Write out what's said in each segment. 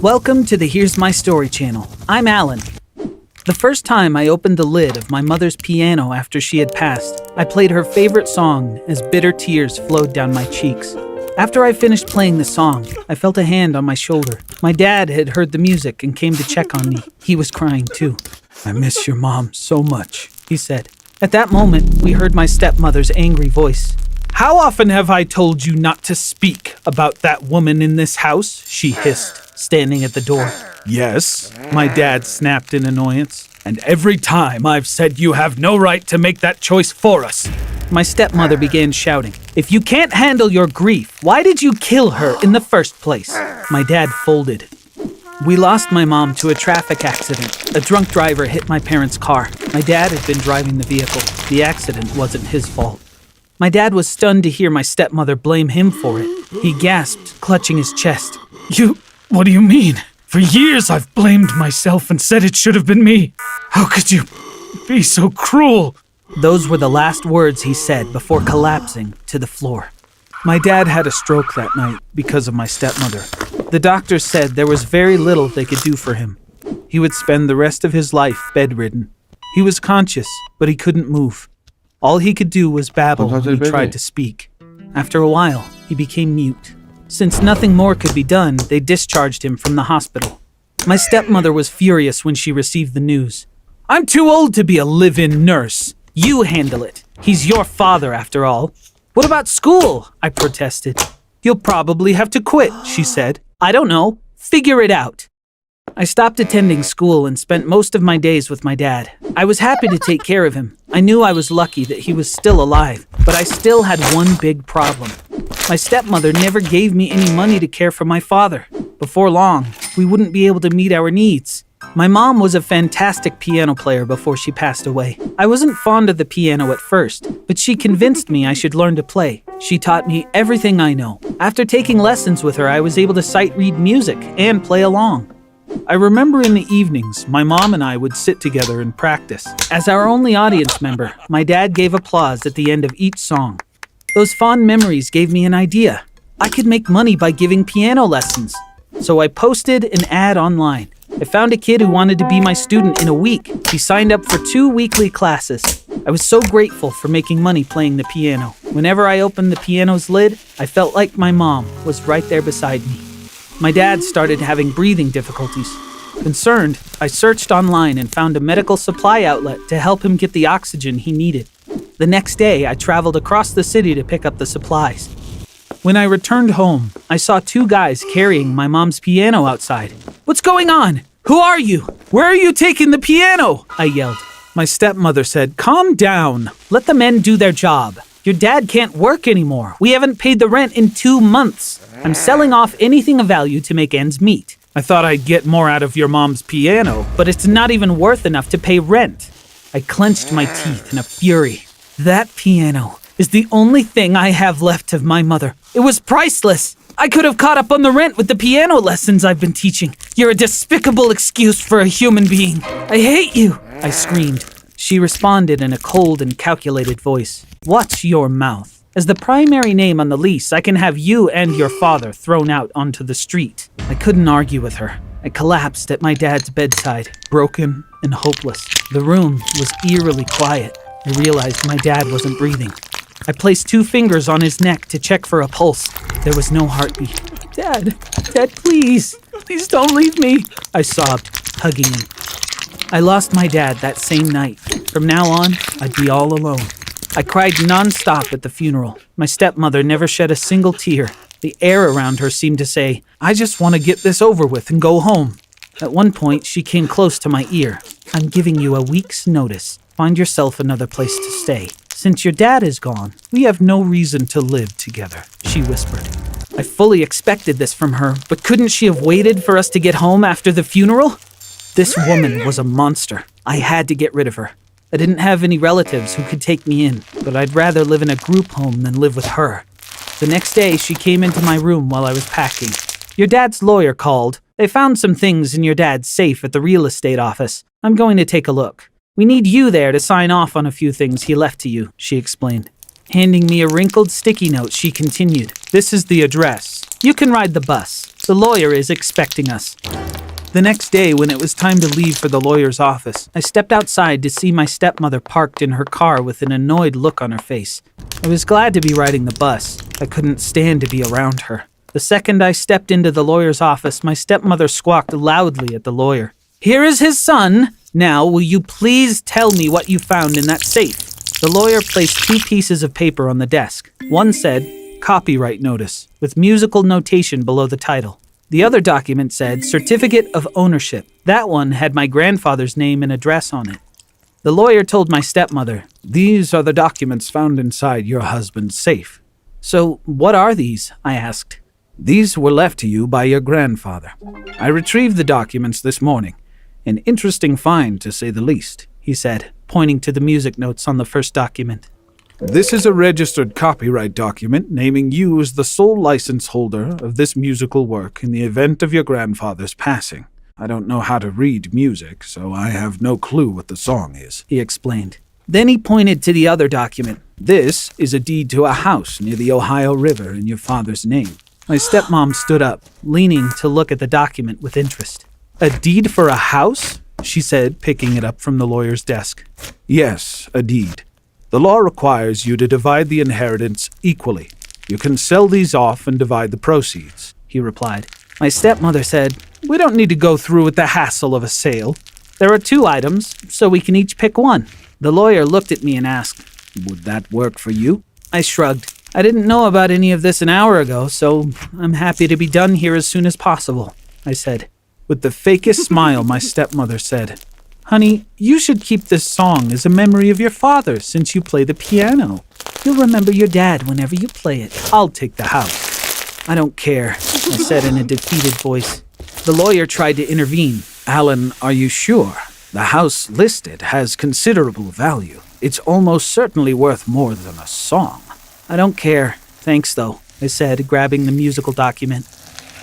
Welcome to the Here's My Story channel. I'm Alan. The first time I opened the lid of my mother's piano after she had passed, I played her favorite song as bitter tears flowed down my cheeks. After I finished playing the song, I felt a hand on my shoulder. My dad had heard the music and came to check on me. He was crying too. "I miss your mom so much," he said. At that moment, we heard my stepmother's angry voice. "How often have I told you not to speak about that woman in this house?" she hissed, standing at the door. "Yes," my dad snapped in annoyance. "And every time I've said you have no right to make that choice for us." My stepmother began shouting, "If you can't handle your grief, why did you kill her in the first place?" My dad folded. We lost my mom to a traffic accident. A drunk driver hit my parents' car. My dad had been driving the vehicle. The accident wasn't his fault. My dad was stunned to hear my stepmother blame him for it. He gasped, clutching his chest. What do you mean? For years I've blamed myself and said it should have been me. How could you be so cruel?" Those were the last words he said before collapsing to the floor. My dad had a stroke that night because of my stepmother. The doctors said there was very little they could do for him. He would spend the rest of his life bedridden. He was conscious, but he couldn't move. All he could do was babble when he tried to speak. After a while, he became mute. Since nothing more could be done, they discharged him from the hospital. My stepmother was furious when she received the news. "I'm too old to be a live-in nurse. You handle it. He's your father, after all." "What about school?" I protested. "You'll probably have to quit," she said. "I don't know. Figure it out." I stopped attending school and spent most of my days with my dad. I was happy to take care of him. I knew I was lucky that he was still alive, but I still had one big problem. My stepmother never gave me any money to care for my father. Before long, we wouldn't be able to meet our needs. My mom was a fantastic piano player before she passed away. I wasn't fond of the piano at first, but she convinced me I should learn to play. She taught me everything I know. After taking lessons with her, I was able to sight read music and play along. I remember in the evenings, my mom and I would sit together and practice. As our only audience member, my dad gave applause at the end of each song. Those fond memories gave me an idea. I could make money by giving piano lessons. So I posted an ad online. I found a kid who wanted to be my student in a week. He signed up for 2 weekly classes. I was so grateful for making money playing the piano. Whenever I opened the piano's lid, I felt like my mom was right there beside me. My dad started having breathing difficulties. Concerned, I searched online and found a medical supply outlet to help him get the oxygen he needed. The next day, I traveled across the city to pick up the supplies. When I returned home, I saw 2 guys carrying my mom's piano outside. "What's going on? Who are you? Where are you taking the piano?" I yelled. My stepmother said, "Calm down. Let the men do their job. Your dad can't work anymore. We haven't paid the rent in 2 months. I'm selling off anything of value to make ends meet. I thought I'd get more out of your mom's piano, but it's not even worth enough to pay rent." I clenched my teeth in a fury. That piano is the only thing I have left of my mother. It was priceless. I could have caught up on the rent with the piano lessons I've been teaching. You're a despicable excuse for a human being. I hate you, I screamed. She responded in a cold and calculated voice. "Watch your mouth. As the primary name on the lease, I can have you and your father thrown out onto the street." I couldn't argue with her. I collapsed at my dad's bedside, broken and hopeless. The room was eerily quiet. I realized my dad wasn't breathing. I placed 2 fingers on his neck to check for a pulse. There was no heartbeat. Dad, please don't leave me," I sobbed, hugging him. I lost my dad that same night. From now on, I'd be all alone. I cried nonstop at the funeral. My stepmother never shed a single tear. The air around her seemed to say, "I just want to get this over with and go home." At one point, she came close to my ear. "I'm giving you a week's notice. Find yourself another place to stay. Since your dad is gone, we have no reason to live together," she whispered. I fully expected this from her, but couldn't she have waited for us to get home after the funeral? This woman was a monster. I had to get rid of her. I didn't have any relatives who could take me in, but I'd rather live in a group home than live with her. The next day, she came into my room while I was packing. "Your dad's lawyer called. They found some things in your dad's safe at the real estate office. I'm going to take a look. We need you there to sign off on a few things he left to you," she explained. Handing me a wrinkled sticky note, she continued, "This is the address. You can ride the bus. The lawyer is expecting us." The next day, when it was time to leave for the lawyer's office, I stepped outside to see my stepmother parked in her car with an annoyed look on her face. I was glad to be riding the bus. I couldn't stand to be around her. The second I stepped into the lawyer's office, my stepmother squawked loudly at the lawyer. "Here is his son. Now, will you please tell me what you found in that safe?" The lawyer placed 2 pieces of paper on the desk. One said, "Copyright Notice," with musical notation below the title. The other document said, "Certificate of Ownership." That one had my grandfather's name and address on it. The lawyer told my stepmother, "These are the documents found inside your husband's safe." "So, what are these?" I asked. "These were left to you by your grandfather. I retrieved the documents this morning. An interesting find, to say the least," he said, pointing to the music notes on the first document. "This is a registered copyright document naming you as the sole license holder of this musical work in the event of your grandfather's passing. I don't know how to read music, so I have no clue what the song is," he explained. Then he pointed to the other document. "This is a deed to a house near the Ohio River in your father's name." My stepmom stood up, leaning to look at the document with interest. "A deed for a house?" she said, picking it up from the lawyer's desk. "Yes, a deed. The law requires you to divide the inheritance equally. You can sell these off and divide the proceeds," he replied. My stepmother said, "We don't need to go through with the hassle of a sale. There are 2 items, so we can each pick one." The lawyer looked at me and asked, "Would that work for you?" I shrugged. "I didn't know about any of this an hour ago, so I'm happy to be done here as soon as possible," I said. With the fakest smile, my stepmother said, "Honey, you should keep this song as a memory of your father since you play the piano. You'll remember your dad whenever you play it. I'll take the house." "I don't care," I said in a defeated voice. The lawyer tried to intervene. "Alan, are you sure? The house listed has considerable value. It's almost certainly worth more than a song." "I don't care. Thanks, though," I said, grabbing the musical document.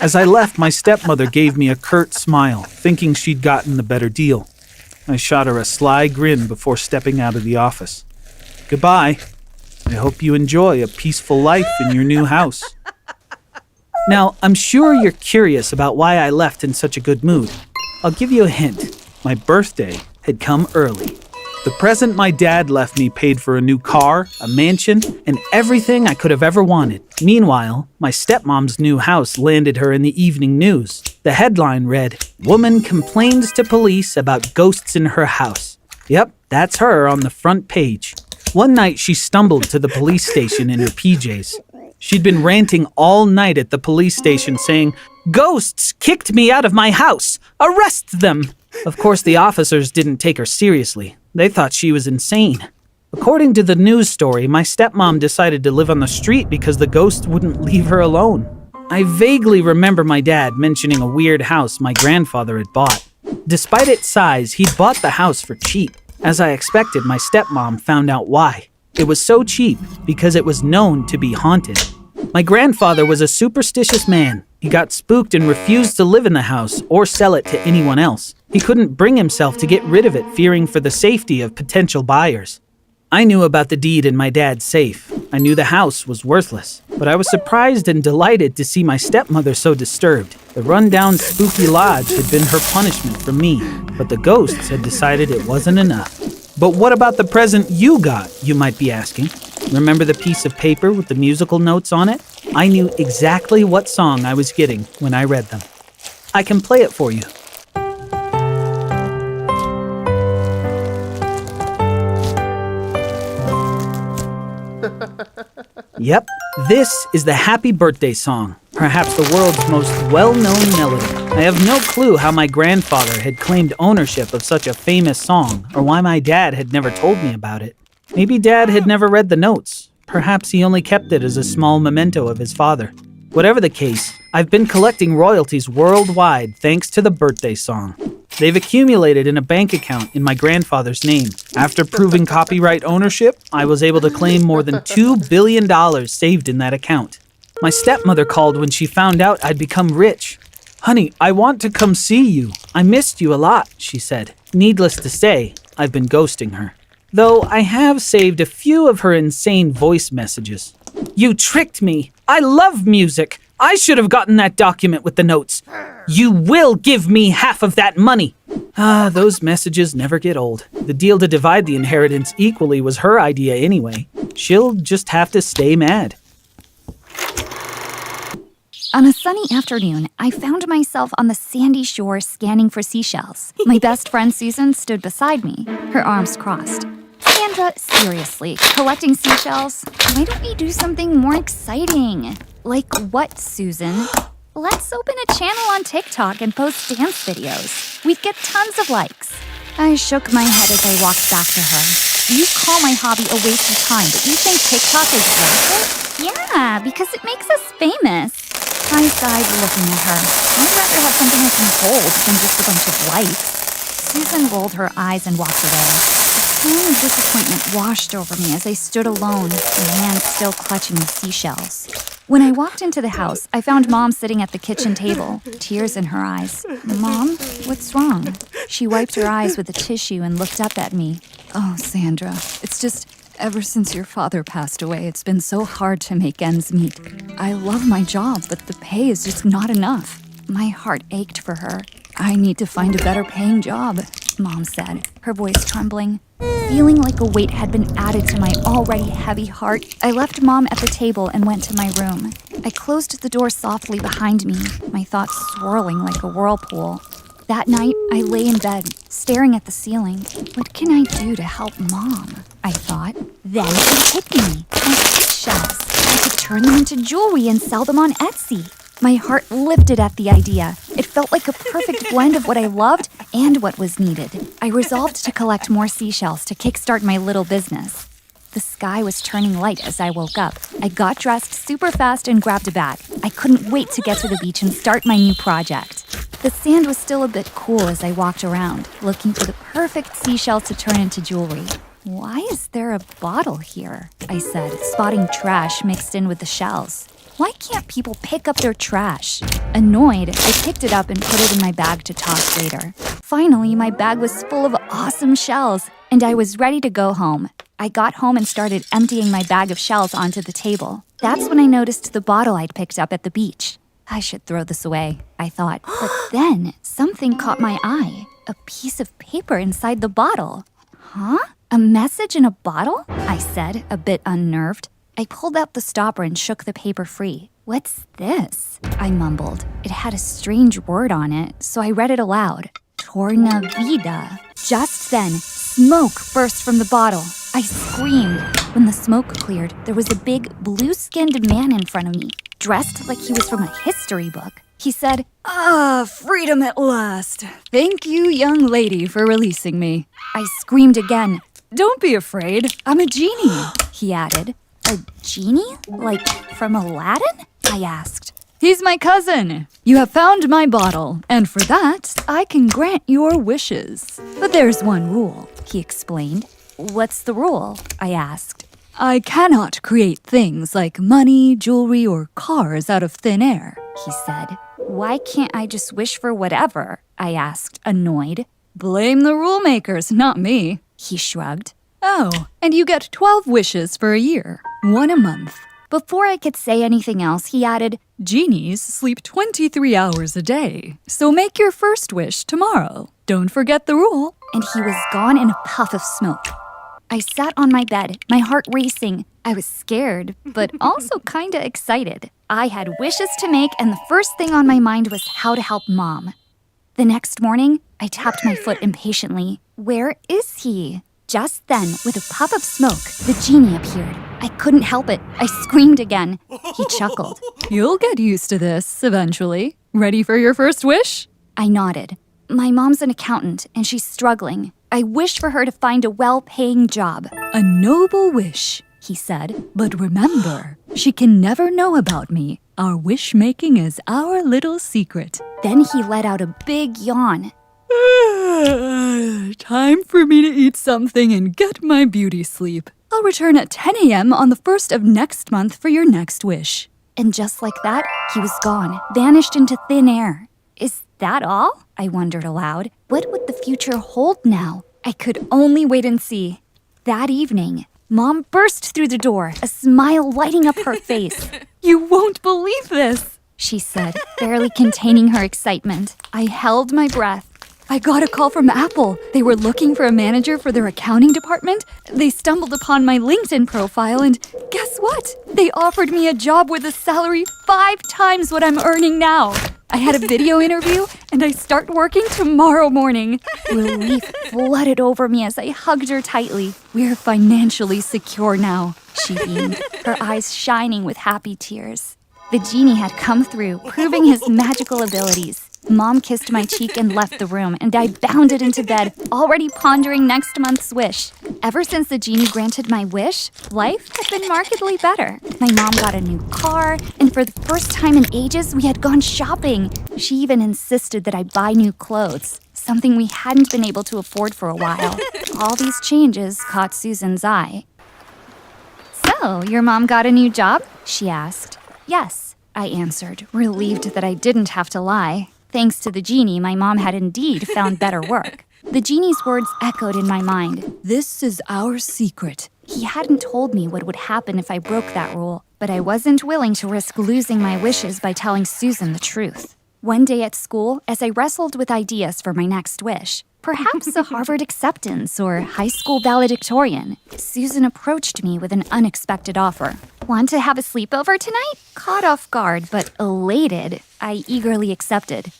As I left, my stepmother gave me a curt smile, thinking she'd gotten the better deal. I shot her a sly grin before stepping out of the office. "Goodbye. I hope you enjoy a peaceful life in your new house." Now, I'm sure you're curious about why I left in such a good mood. I'll give you a hint. My birthday had come early. The present my dad left me paid for a new car, a mansion, and everything I could have ever wanted. Meanwhile, my stepmom's new house landed her in the evening news. The headline read, "Woman complains to police about ghosts in her house." Yep, that's her on the front page. One night she stumbled to the police station in her PJs. She'd been ranting all night at the police station saying, "Ghosts kicked me out of my house! Arrest them!" Of course, the officers didn't take her seriously. They thought she was insane. According to the news story, my stepmom decided to live on the street because the ghost wouldn't leave her alone. I vaguely remember my dad mentioning a weird house my grandfather had bought. Despite its size, he'd bought the house for cheap. As I expected, my stepmom found out why. It was so cheap because it was known to be haunted. My grandfather was a superstitious man. He got spooked and refused to live in the house or sell it to anyone else. He couldn't bring himself to get rid of it, fearing for the safety of potential buyers. I knew about the deed in my dad's safe. I knew the house was worthless, but I was surprised and delighted to see my stepmother so disturbed. The rundown spooky lodge had been her punishment for me, but the ghosts had decided it wasn't enough. But what about the present you got, you might be asking? Remember the piece of paper with the musical notes on it? I knew exactly what song I was getting when I read them. I can play it for you. Yep, this is the Happy Birthday song, perhaps the world's most well-known melody. I have no clue how my grandfather had claimed ownership of such a famous song, or why my dad had never told me about it. Maybe Dad had never read the notes. Perhaps he only kept it as a small memento of his father. Whatever the case, I've been collecting royalties worldwide thanks to the birthday song. They've accumulated in a bank account in my grandfather's name. After proving copyright ownership, I was able to claim more than $2 billion saved in that account. My stepmother called when she found out I'd become rich. "Honey, I want to come see you. I missed you a lot," she said. Needless to say, I've been ghosting her. Though I have saved a few of her insane voice messages. "You tricked me. I love music. I should have gotten that document with the notes. You will give me half of that money. Those messages never get old. The deal to divide the inheritance equally was her idea anyway. She'll just have to stay mad. On a sunny afternoon, I found myself on the sandy shore scanning for seashells. My best friend Susan stood beside me, her arms crossed. Sandra, seriously, collecting seashells? Why don't we do something more exciting? Like what, Susan? Let's open a channel on TikTok and post dance videos. We'd get tons of likes. I shook my head as I walked back to her. You call my hobby a waste of time, but you think TikTok is worth it? Yeah, because it makes us famous. I sighed looking at her. I'd rather have something I can hold than just a bunch of likes. Susan rolled her eyes and walked away. A feeling of disappointment washed over me as I stood alone, my hand still clutching the seashells. When I walked into the house, I found Mom sitting at the kitchen table, tears in her eyes. Mom, what's wrong? She wiped her eyes with a tissue and looked up at me. Oh, Sandra, it's just ever since your father passed away, it's been so hard to make ends meet. I love my job, but the pay is just not enough. My heart ached for her. I need to find a better paying job, Mom said, her voice trembling. Feeling like a weight had been added to my already heavy heart, I left Mom at the table and went to my room. I closed the door softly behind me, my thoughts swirling like a whirlpool. That night, I lay in bed, staring at the ceiling. What can I do to help Mom? I thought. Then it hit me. My seashells. I could turn them into jewelry and sell them on Etsy. My heart lifted at the idea. It felt like a perfect blend of what I loved and what was needed. I resolved to collect more seashells to kickstart my little business. The sky was turning light as I woke up. I got dressed super fast and grabbed a bag. I couldn't wait to get to the beach and start my new project. The sand was still a bit cool as I walked around, looking for the perfect seashell to turn into jewelry. Why is there a bottle here? I said, spotting trash mixed in with the shells. Why can't people pick up their trash? Annoyed, I picked it up and put it in my bag to toss later. Finally, my bag was full of awesome shells, and I was ready to go home. I got home and started emptying my bag of shells onto the table. That's when I noticed the bottle I'd picked up at the beach. I should throw this away, I thought. But then, something caught my eye. A piece of paper inside the bottle. Huh? A message in a bottle? I said, a bit unnerved. I pulled out the stopper and shook the paper free. What's this? I mumbled. It had a strange word on it, so I read it aloud. Torna vida. Just then, smoke burst from the bottle. I screamed. When the smoke cleared, there was a big, blue-skinned man in front of me, dressed like he was from a history book. He said, freedom at last. Thank you, young lady, for releasing me. I screamed again. Don't be afraid. I'm a genie, he added. A genie? Like from Aladdin? I asked. He's my cousin. You have found my bottle, and for that, I can grant your wishes. But there's one rule, he explained. What's the rule? I asked. I cannot create things like money, jewelry, or cars out of thin air, he said. Why can't I just wish for whatever? I asked, annoyed. Blame the rule makers, not me, he shrugged. Oh, and you get 12 wishes for a year, 1 a month. Before I could say anything else, he added, Genies sleep 23 hours a day, so make your first wish tomorrow. Don't forget the rule. And he was gone in a puff of smoke. I sat on my bed, my heart racing. I was scared, but also kinda excited. I had wishes to make, and the first thing on my mind was how to help Mom. The next morning, I tapped my foot impatiently. Where is he? Just then, with a puff of smoke, the genie appeared. I couldn't help it. I screamed again. He chuckled. You'll get used to this eventually. Ready for your first wish? I nodded. My mom's an accountant, and she's struggling. I wish for her to find a well-paying job. A noble wish, he said. But remember, she can never know about me. Our wish-making is our little secret. Then he let out a big yawn. Time for me to eat something and get my beauty sleep. I'll return at 10 a.m. on the 1st of next month for your next wish. And just like that, he was gone, vanished into thin air. Is that all? I wondered aloud. What would the future hold now? I could only wait and see. That evening, Mom burst through the door, a smile lighting up her face. You won't believe this. she said, barely containing her excitement. I held my breath. I got a call from Apple. They were looking for a manager for their accounting department. They stumbled upon my LinkedIn profile and guess what? They offered me a job with a salary 5 times what I'm earning now. I had a video interview and I start working tomorrow morning. Relief flooded over me as I hugged her tightly. We're financially secure now, she beamed, her eyes shining with happy tears. The genie had come through, proving his magical abilities. Mom kissed my cheek and left the room, and I bounded into bed, already pondering next month's wish. Ever since the genie granted my wish, life had been markedly better. My mom got a new car, and for the first time in ages, we had gone shopping. She even insisted that I buy new clothes, something we hadn't been able to afford for a while. All these changes caught Susan's eye. "So, your mom got a new job?" she asked. "Yes," I answered, relieved that I didn't have to lie. Thanks to the genie, my mom had indeed found better work. The genie's words echoed in my mind. "This is our secret." He hadn't told me what would happen if I broke that rule, but I wasn't willing to risk losing my wishes by telling Susan the truth. One day at school, as I wrestled with ideas for my next wish, perhaps a Harvard acceptance or high school valedictorian, Susan approached me with an unexpected offer. "Want to have a sleepover tonight?" Caught off guard, but elated, I eagerly accepted.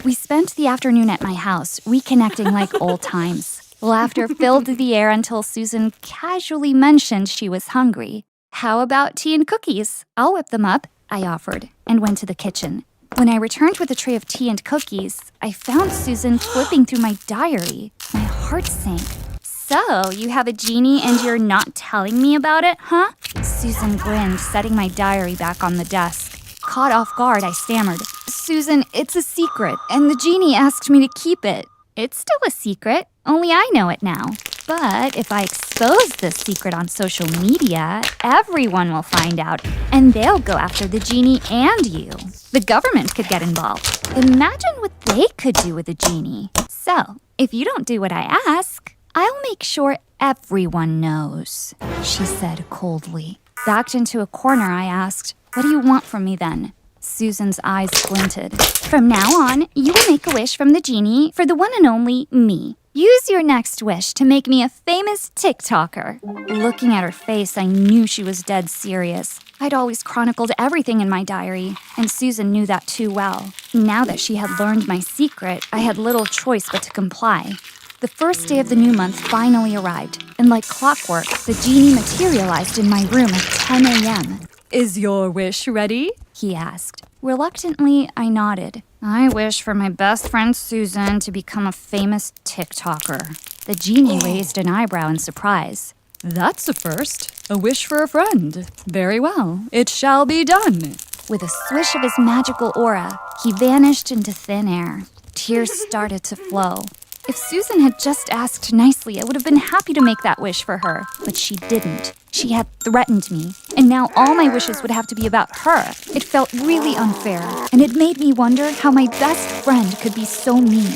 We spent the afternoon at my house, reconnecting like old times. Laughter filled the air until Susan casually mentioned she was hungry. "How about tea and cookies? I'll whip them up," I offered, and went to the kitchen. When I returned with a tray of tea and cookies, I found Susan flipping through my diary. My heart sank. "So, you have a genie and you're not telling me about it, huh?" Susan grinned, setting my diary back on the desk. Caught off guard, I stammered. "Susan, it's a secret, and the genie asked me to keep it." "It's still a secret, only I know it now. But if I expose this secret on social media, everyone will find out, and they'll go after the genie and you. The government could get involved. Imagine what they could do with the genie. So, if you don't do what I ask, I'll make sure everyone knows," she said coldly. Backed into a corner, I asked, "What do you want from me then?" Susan's eyes glinted. "From now on, you will make a wish from the genie for the one and only me. Use your next wish to make me a famous TikToker." Looking at her face, I knew she was dead serious. I'd always chronicled everything in my diary, and Susan knew that too well. Now that she had learned my secret, I had little choice but to comply. The first day of the new month finally arrived, and like clockwork, the genie materialized in my room at 10 a.m. "Is your wish ready?" he asked. Reluctantly, I nodded. "I wish for my best friend Susan to become a famous TikToker." The genie raised an eyebrow in surprise. "That's a first. A wish for a friend. Very well, it shall be done." With a swish of his magical aura, he vanished into thin air. Tears started to flow. If Susan had just asked nicely, I would have been happy to make that wish for her, but she didn't. She had threatened me, and now all my wishes would have to be about her. It felt really unfair, and it made me wonder how my best friend could be so mean.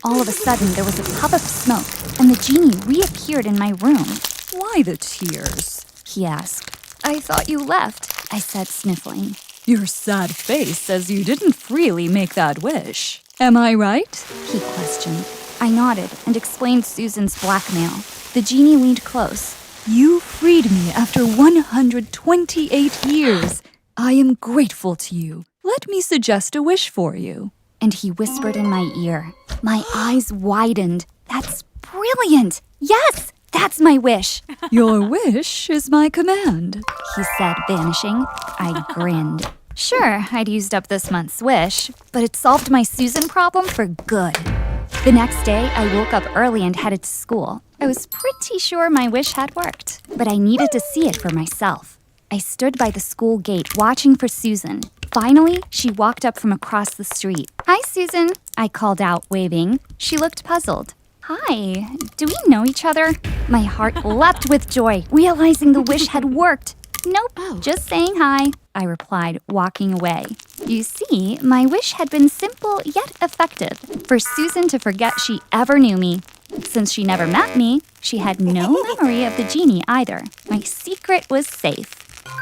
All of a sudden, there was a puff of smoke, and the genie reappeared in my room. "Why the tears?" he asked. "I thought you left," I said, sniffling. "Your sad face says you didn't freely make that wish. Am I right?" he questioned. I nodded and explained Susan's blackmail. The genie leaned close. "You freed me after 128 years. I am grateful to you. Let me suggest a wish for you." And he whispered in my ear. My eyes widened. "That's brilliant! Yes, that's my wish." "Your wish is my command," he said, vanishing. I grinned. Sure, I'd used up this month's wish, but it solved my Susan problem for good. The next day, I woke up early and headed to school. I was pretty sure my wish had worked, but I needed to see it for myself. I stood by the school gate watching for Susan. Finally, she walked up from across the street. "Hi, Susan," I called out, waving. She looked puzzled. "Hi, do we know each other?" My heart leapt with joy, realizing the wish had worked. "Nope, just saying hi," I replied, walking away. You see, my wish had been simple yet effective, for Susan to forget she ever knew me. Since she never met me, she had no memory of the genie either. My secret was safe.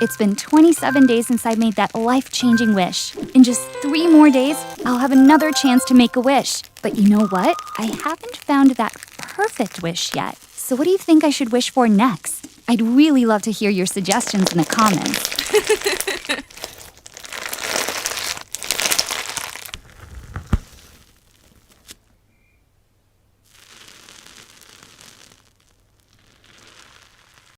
It's been 27 days since I made that life-changing wish. In just 3 more days, I'll have another chance to make a wish. But you know what? I haven't found that perfect wish yet. So what do you think I should wish for next? I'd really love to hear your suggestions in the comments.